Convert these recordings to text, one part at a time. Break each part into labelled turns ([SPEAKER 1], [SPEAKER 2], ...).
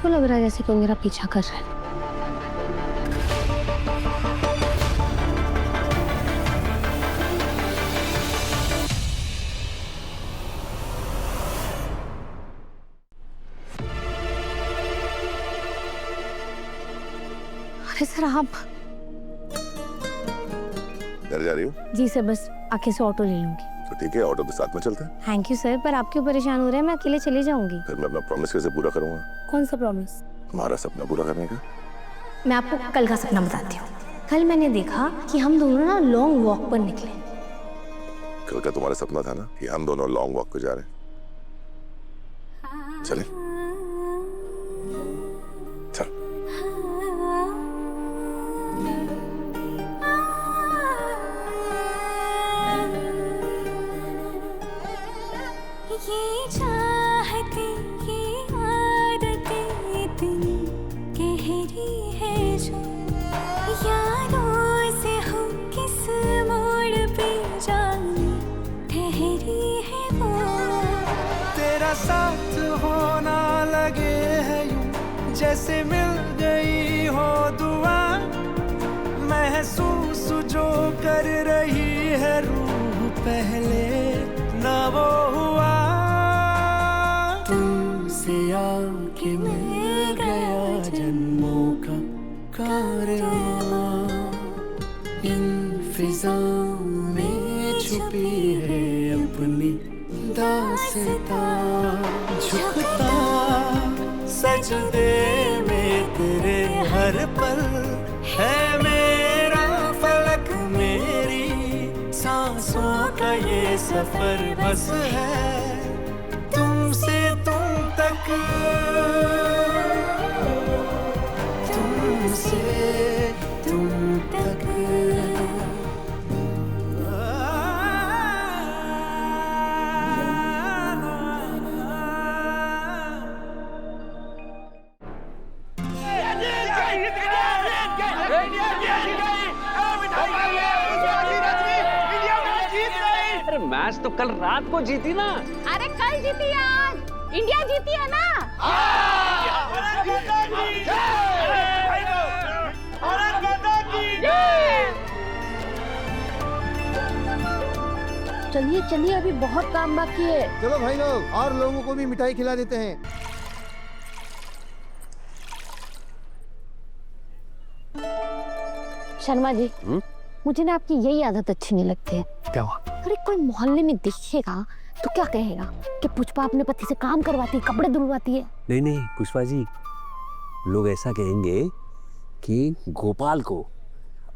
[SPEAKER 1] क्यों लग रहा है जैसे कोई मेरा पीछा कर रहा है? अरे सर आप
[SPEAKER 2] घर जा रही हो?
[SPEAKER 1] जी सर, बस आके से ऑटो ले लूंगी।
[SPEAKER 2] तो ठीक है, ऑटो पे साथ में चलते हैं।
[SPEAKER 1] थैंक यू सर, पर आप क्यों परेशान हो रहे हैं? मैं अकेले चली जाऊंगी।
[SPEAKER 2] फिर मैं अपना प्रॉमिस कैसे पूरा करूंगा?
[SPEAKER 1] कौन सा प्रॉमिस?
[SPEAKER 2] हमारा सपना पूरा करने का।
[SPEAKER 1] मैं आपको कल का सपना बताती हूँ। कल मैंने देखा कि हम दोनों ना लॉन्ग वॉक पर निकले।
[SPEAKER 2] कल का तुम्हारा सपना था ना कि हम दोनों लॉन्ग वॉक पे जा रहे हैं। चले? चल।
[SPEAKER 3] ये चाहते ये आदतें इतनी गहरी है जो यारों से हम किस मोड़ पे जाने ठहरी है वो।
[SPEAKER 4] तेरा साथ होना लगे है यूं जैसे मिल गई हो दुआ, महसूस जो कर रही है रूह पहले ना वो हुआ। तुमसे आके मिल गया जन्मों का कारवां, इन फिजाओं में छुपी है अपनी दास्तां। झुकता सजदे में तेरे हर पल है मेरा फलक, मेरी सांसों का ये सफर बस है तुमसे तुम तक, तुमसे तुम तक।
[SPEAKER 5] अरे मैच तो कल रात को जीती ना।
[SPEAKER 6] अरे कल जीती है, आज इंडिया जीती है ना।
[SPEAKER 1] चलिए चलिए, अभी बहुत काम बाकी है।
[SPEAKER 7] चलो भाई लोग, और लोगों को भी मिठाई खिला देते हैं।
[SPEAKER 1] शर्मा जी, मुझे ना आपकी यही आदत अच्छी नहीं लगती है।
[SPEAKER 5] क्या हुआ?
[SPEAKER 1] अरे कोई मोहल्ले में दिखेगा तो क्या कहेगा कि पुष्पा अपने पति से काम करवाती है, कपड़े धुलवाती है।
[SPEAKER 5] नहीं नहीं पुष्पा जी, लोग ऐसा कहेंगे कि गोपाल को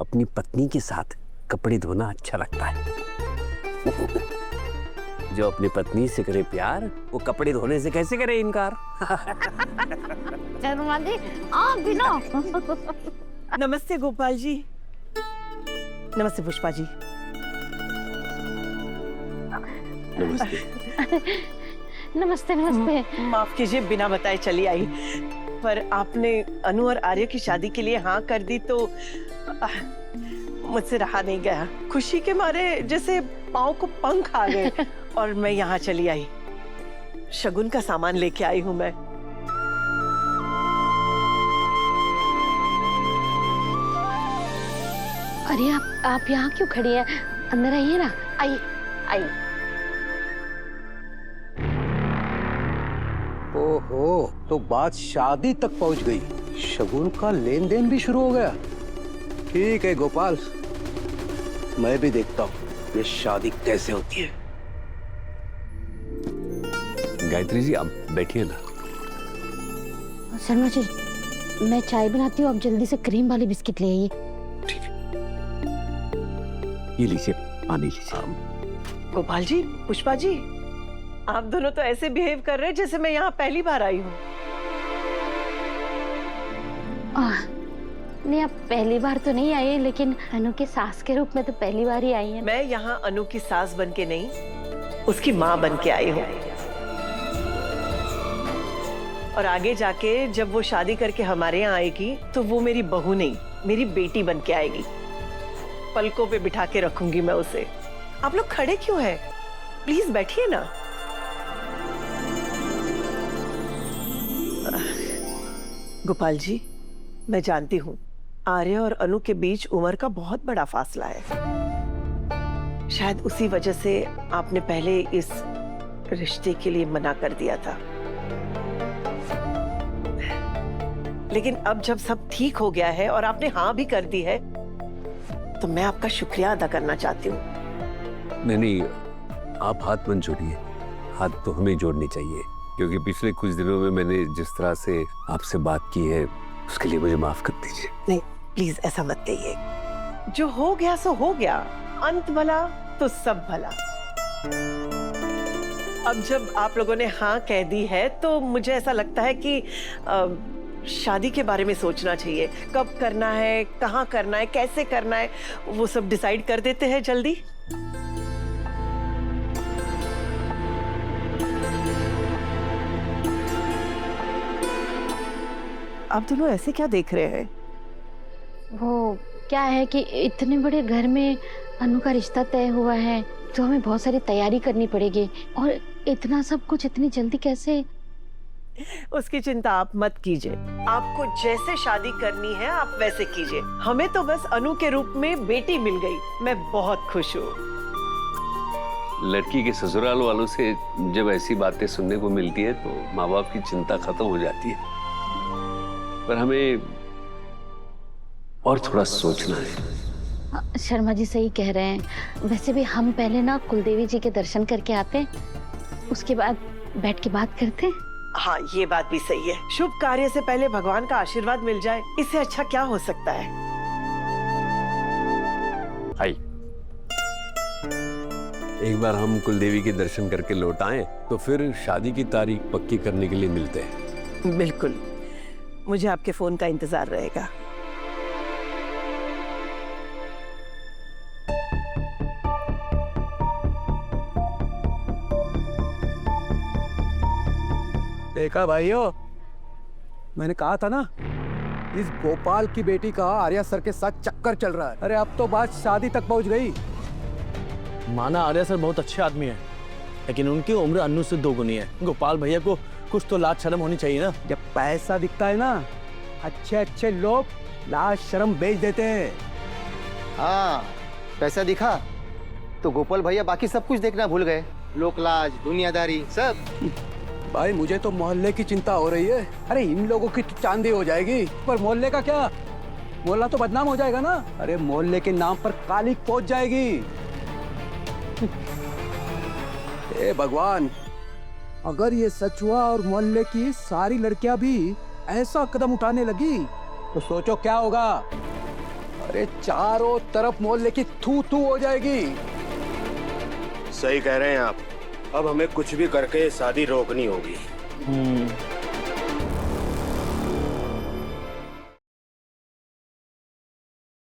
[SPEAKER 5] अपनी पत्नी के साथ कपड़े धोना अच्छा लगता है। जो अपनी पत्नी से करे प्यार, वो कपड़े धोने से कैसे करे इनकार?
[SPEAKER 1] शर्मा जी आप भी ना।
[SPEAKER 8] नमस्ते गोपाल जी। नमस्ते पुष्पा जी।
[SPEAKER 5] नमस्ते।
[SPEAKER 1] नमस्ते नमस्ते।
[SPEAKER 8] माफ कीजिए, बिना बताए चली आई, पर आपने अनु और आर्य की शादी के लिए हाँ कर दी तो मुझसे रहा नहीं गया। खुशी के मारे जैसे पाँव को पंख आ गए और मैं यहाँ चली आई। शगुन का सामान लेके आई हूँ मैं।
[SPEAKER 1] अरे आप यहाँ क्यों खड़ी हैं? अंदर आइए ना। आइए आइए।
[SPEAKER 9] ओहो, तो बात शादी तक पहुंच गई। शगुन का लेन देन भी शुरू हो गया। ठीक है गोपाल, मैं भी देखता हूँ ये शादी कैसे होती है।
[SPEAKER 5] गायत्री जी आप बैठिए ना।
[SPEAKER 1] शर्मा जी, मैं चाय बनाती हूँ, आप जल्दी से क्रीम वाली बिस्किट ले आइए।
[SPEAKER 5] ठीक है, ये लीजिए पानी लीजिए।
[SPEAKER 8] गोपाल जी, पुष्पा जी, आप दोनों तो ऐसे बिहेव कर रहे हैं जैसे मैं यहाँ पहली बार आई हूँ।
[SPEAKER 1] नहीं, आप पहली बार तो नहीं आई, लेकिन अनु की सास के रूप में तो पहली बार ही आई है।
[SPEAKER 8] मैं यहाँ अनु की सास बन के नहीं, उसकी माँ बन के आई हूँ। और आगे जाके जब वो शादी करके हमारे यहाँ आएगी तो वो मेरी बहू नहीं, मेरी बेटी बन के आएगी। पलकों पे बिठा के रखूंगी मैं उसे। आप लोग खड़े क्यों हैं? प्लीज बैठिए ना। गोपाल जी, मैं जानती हूँ आर्य और अनु के बीच उम्र का बहुत बड़ा फासला है। शायद उसी वजह से आपने पहले इस रिश्ते के लिए मना कर दिया था। लेकिन अब जब सब ठीक हो गया है और आपने हाँ भी कर दी है, तो मैं आपका शुक्रिया अदा करना चाहती हूँ।
[SPEAKER 5] नहीं, आप हाथ मत जोड़िए, हाथ तो हमें जोड़नी चाहिए, क्योंकि पिछले कुछ दिनों में मैंने जिस तरह से आपसे बात की है उसके लिए मुझे माफ कर दीजिए।
[SPEAKER 8] नहीं प्लीज ऐसा मत कहिए, जो हो गया सो हो गया, अंत भला तो सब भला। अब जब आप लोगों ने हाँ कह दी है तो मुझे ऐसा लगता है कि शादी के बारे में सोचना चाहिए। कब करना है, कहाँ करना है, कैसे करना है, वो सब डिसाइड कर देते हैं जल्दी। आप दोनों ऐसे क्या देख रहे हैं?
[SPEAKER 1] वो क्या है कि इतने बड़े घर में अनु का रिश्ता तय हुआ है, तो हमें बहुत सारी तैयारी करनी पड़ेगी, और इतना सब कुछ इतनी जल्दी कैसे?
[SPEAKER 8] उसकी चिंता आप मत कीजिए। आपको जैसे शादी करनी है आप वैसे कीजिए। हमें तो बस अनु के रूप में बेटी मिल गई, मैं बहुत खुश हूँ।
[SPEAKER 5] लड़की के ससुराल वालों से जब ऐसी बातें सुनने को मिलती है तो माँ बाप की चिंता खत्म हो जाती है, पर हमें और थोड़ा सोचना है।
[SPEAKER 1] शर्मा जी सही कह रहे हैं। वैसे भी हम पहले ना कुलदेवी जी के दर्शन करके आते, उसके बाद बैठ के बात करते।
[SPEAKER 8] हाँ, ये बात भी सही है। शुभ कार्य से पहले भगवान का आशीर्वाद मिल जाए, इससे अच्छा क्या हो सकता है।
[SPEAKER 5] हाय, एक बार हम कुलदेवी के दर्शन करके लौट आए तो फिर शादी की तारीख पक्की करने के लिए मिलते हैं।
[SPEAKER 8] बिल्कुल, मुझे आपके फोन का इंतजार रहेगा।
[SPEAKER 9] देखा भाइयों, मैंने कहा था ना, इस गोपाल की बेटी का आर्या सर के साथ चक्कर चल रहा है। अरे अब तो बात शादी तक पहुंच गई।
[SPEAKER 10] माना आर्या सर बहुत अच्छे आदमी हैं, लेकिन उनकी उम्र अन्नू से 2 गुनी है। गोपाल भैया को कुछ तो लाज शर्म होनी चाहिए ना।
[SPEAKER 9] जब पैसा दिखता है ना, अच्छे अच्छे लोग लाज शर्म बेच देते हैं।
[SPEAKER 7] हाँ, पैसा दिखा तो गोपाल भैया बाकी सब कुछ देखना भूल गए, लोक लाज, दुनियादारी सब।
[SPEAKER 9] भाई मुझे तो मोहल्ले की चिंता हो रही है। अरे इन लोगों की तो चांदी हो जाएगी, पर मोहल्ले का क्या? मोहल्ला तो बदनाम हो जाएगा ना। अरे मोहल्ले के नाम पर काली पहुंच जाएगी। ए भगवान, अगर ये सच हुआ और मोहल्ले की सारी लड़कियां भी ऐसा कदम उठाने लगी तो सोचो क्या होगा। अरे चारों तरफ मोहल्ले की थू थू हो जाएगी।
[SPEAKER 11] सही कह रहे हैं आप। अब हमें कुछ भी करके शादी रोकनी होगी।